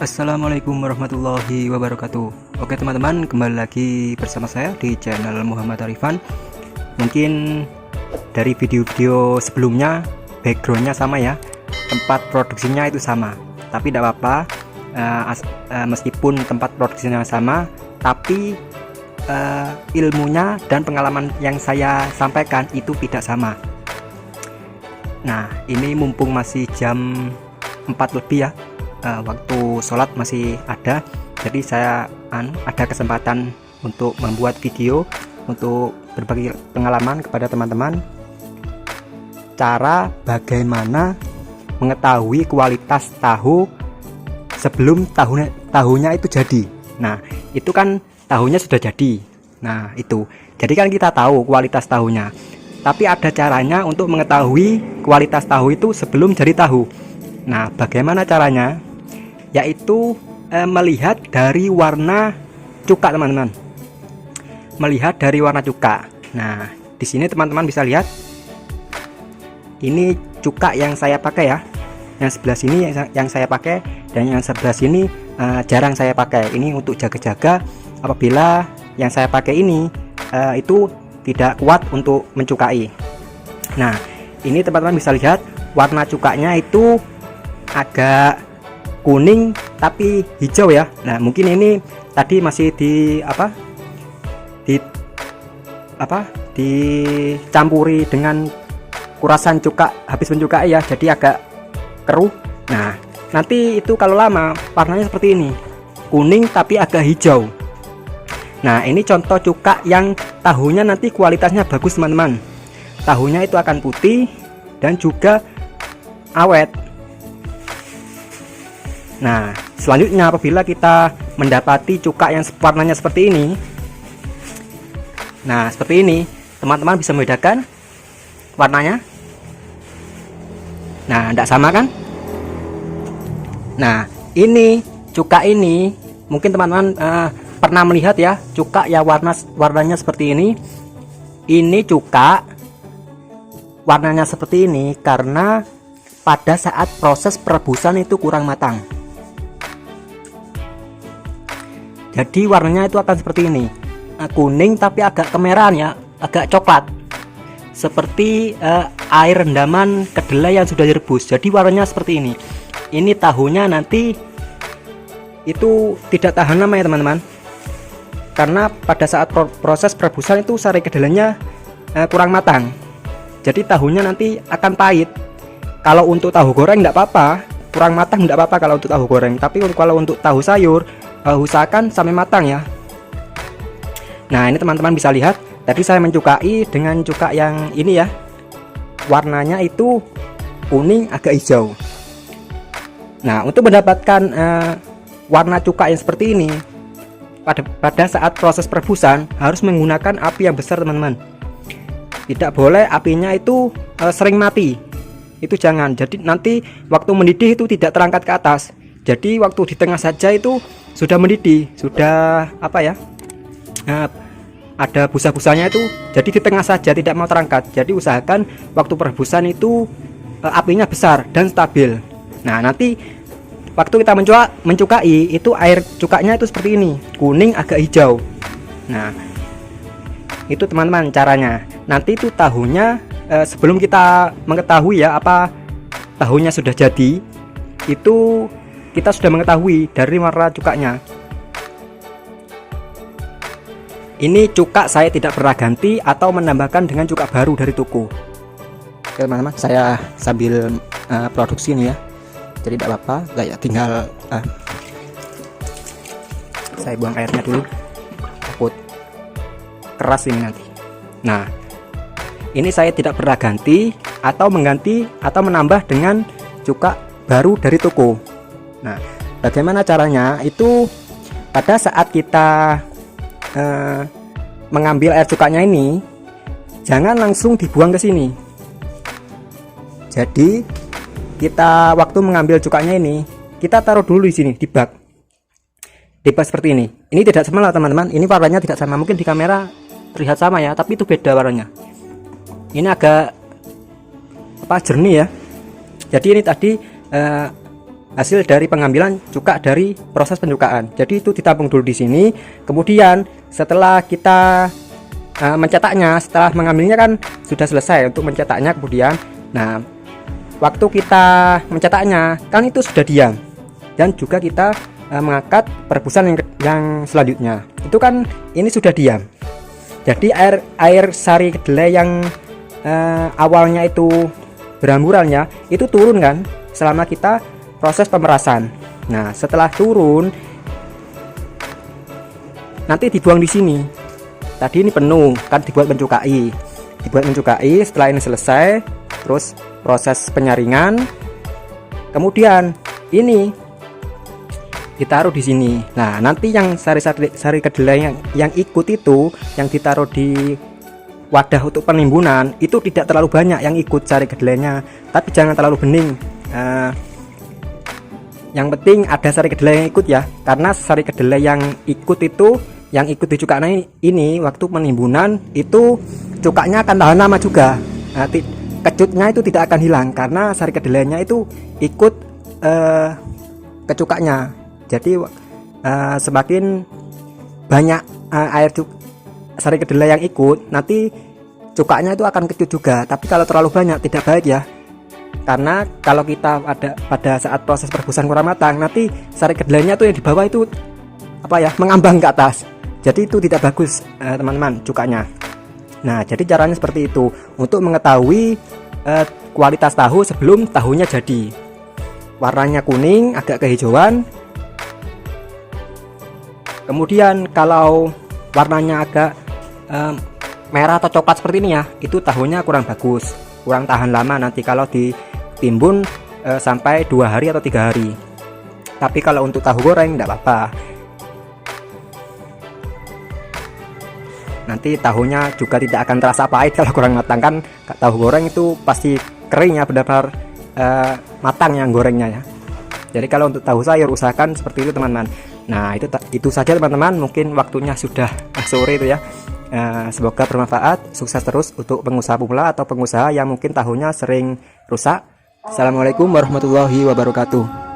Assalamualaikum warahmatullahi wabarakatuh. Oke teman-teman, kembali lagi bersama saya di channel Muhammad Arifan. Mungkin dari video-video sebelumnya backgroundnya sama ya, tempat produksinya itu sama, tapi tidak apa-apa. Meskipun tempat produksinya sama, tapi ilmunya dan pengalaman yang saya sampaikan itu tidak sama. Nah, ini mumpung masih jam 4 lebih ya, waktu sholat masih ada, jadi saya ada kesempatan untuk membuat video untuk berbagi pengalaman kepada teman-teman, cara bagaimana mengetahui kualitas tahu sebelum tahunya itu jadi. Nah, itu kan tahunya sudah jadi. Nah, itu jadi kan kita tahu kualitas tahunya, tapi ada caranya untuk mengetahui kualitas tahu itu sebelum jadi tahu. Nah, bagaimana caranya? Yaitu melihat dari warna cuka, teman-teman. Melihat dari warna cuka. Nah, di sini teman-teman bisa lihat. Ini cuka yang saya pakai ya. Yang sebelah sini yang saya pakai, dan yang sebelah sini jarang saya pakai. Ini untuk jaga-jaga apabila yang saya pakai ini itu tidak kuat untuk mencukai. Nah, ini teman-teman bisa lihat warna cukanya itu agak kuning tapi hijau ya. Nah, mungkin ini tadi masih dicampuri dengan kurasan cuka habis mencukai ya, jadi agak keruh. Nah, nanti itu kalau lama warnanya seperti ini, kuning tapi agak hijau. Nah, ini contoh cuka yang tahunya nanti kualitasnya bagus, teman-teman. Tahunya itu akan putih dan juga awet. Nah, selanjutnya apabila kita mendapati cuka yang warnanya seperti ini, nah seperti ini, teman-teman bisa membedakan warnanya. Nah, tidak sama kan? Nah, ini cuka ini mungkin teman-teman pernah melihat ya, cuka ya warnanya seperti ini. Ini cuka warnanya seperti ini karena pada saat proses perebusan itu kurang matang. Jadi warnanya itu akan seperti ini, kuning tapi agak kemerahan ya, agak coklat, seperti air rendaman kedelai yang sudah direbus. Jadi warnanya seperti ini. Ini tahunya nanti itu tidak tahan lama ya, teman-teman, karena pada saat proses perebusan itu sari kedelainya kurang matang. Jadi tahunya nanti akan pahit. Kalau untuk tahu goreng tidak apa-apa, kurang matang tidak apa-apa kalau untuk tahu goreng, tapi kalau untuk tahu sayur usahakan sampai matang ya. Nah, ini teman-teman bisa lihat, tadi saya mencukai dengan cuka yang ini ya, warnanya itu kuning agak hijau. Nah, untuk mendapatkan warna cuka yang seperti ini pada saat proses perebusan harus menggunakan api yang besar, teman-teman. Tidak boleh apinya itu sering mati, itu jangan. Jadi nanti waktu mendidih itu tidak terangkat ke atas. Jadi waktu di tengah saja itu sudah mendidih, sudah ada busa-busanya itu, jadi di tengah saja, tidak mau terangkat. Jadi usahakan waktu perebusan itu apinya besar dan stabil. Nah, nanti waktu kita mencukai itu air cukanya itu seperti ini, kuning agak hijau. Nah, itu teman-teman caranya. Nanti itu tahunya sebelum kita mengetahui ya apa tahunya sudah jadi, itu kita sudah mengetahui dari warna cukanya. Ini cuka saya tidak pernah ganti atau menambahkan dengan cuka baru dari toko. Oke teman-teman, saya sambil produksi ini ya, jadi tidak apa-apa, kayak tinggal saya buang airnya dulu, takut keras ini nanti. Nah, ini saya tidak pernah ganti atau mengganti atau menambah dengan cuka baru dari toko. Nah, bagaimana caranya? Itu pada saat kita mengambil air cukanya ini, jangan langsung dibuang ke sini. Jadi kita waktu mengambil cukanya ini, kita taruh dulu di sini di bak. Di bak seperti ini. Ini tidak sama lah, teman-teman. Ini warnanya tidak sama. Mungkin di kamera terlihat sama ya, tapi itu beda warnanya. Ini agak jernih ya. Jadi ini tadi hasil dari pengambilan cuka dari proses pencukaan. Jadi itu ditampung dulu di sini. Kemudian setelah kita mencetaknya, setelah mengambilnya kan sudah selesai untuk mencetaknya. Kemudian, nah waktu kita mencetaknya kan itu sudah diam, dan juga kita mengangkat perebusan yang selanjutnya. Itu kan ini sudah diam. Jadi air sari kedelai yang awalnya itu berhamburannya itu turun kan selama kita proses pemerasan. Nah, setelah turun nanti dibuang di sini. Tadi ini penuh kan, dibuat mencukai. Setelah ini selesai, terus proses penyaringan. Kemudian ini ditaruh di sini. Nah, nanti yang sari kedelai yang ikut itu, yang ditaruh di wadah untuk penimbunan, itu tidak terlalu banyak yang ikut sari kedelainya, tapi jangan terlalu bening. Yang penting ada sari kedelai yang ikut ya, karena sari kedelai yang ikut itu, yang ikut di cukanya ini waktu penimbunan itu cukanya akan tahan lama juga. Kecutnya itu tidak akan hilang karena sari kedelainya itu ikut ke cukanya. Jadi semakin banyak sari kedelai yang ikut, nanti cukanya itu akan kecut juga. Tapi kalau terlalu banyak tidak baik ya, karena kalau kita pada saat proses perebusan kurang matang, nanti sari kedelainya tuh yang di bawah itu mengambang ke atas. Jadi itu tidak bagus teman-teman cukanya. Nah, jadi caranya seperti itu untuk mengetahui kualitas tahu sebelum tahunya jadi. Warnanya kuning agak kehijauan. Kemudian kalau warnanya agak merah atau coklat seperti ini ya, itu tahunya kurang bagus, kurang tahan lama nanti kalau ditimbun sampai 2 hari atau 3 hari. Tapi kalau untuk tahu goreng tidak apa-apa. Nanti tahunya juga tidak akan terasa pahit kalau kurang matang kan. Tahu goreng itu pasti kering ya, benar-benar matang yang gorengnya ya. Jadi kalau untuk tahu sayur usahakan seperti itu teman-teman. Nah, itu saja teman-teman, mungkin waktunya sudah sore itu ya. Semoga bermanfaat, sukses terus untuk pengusaha pemula atau pengusaha yang mungkin tahunya sering rusak. Assalamualaikum warahmatullahi wabarakatuh.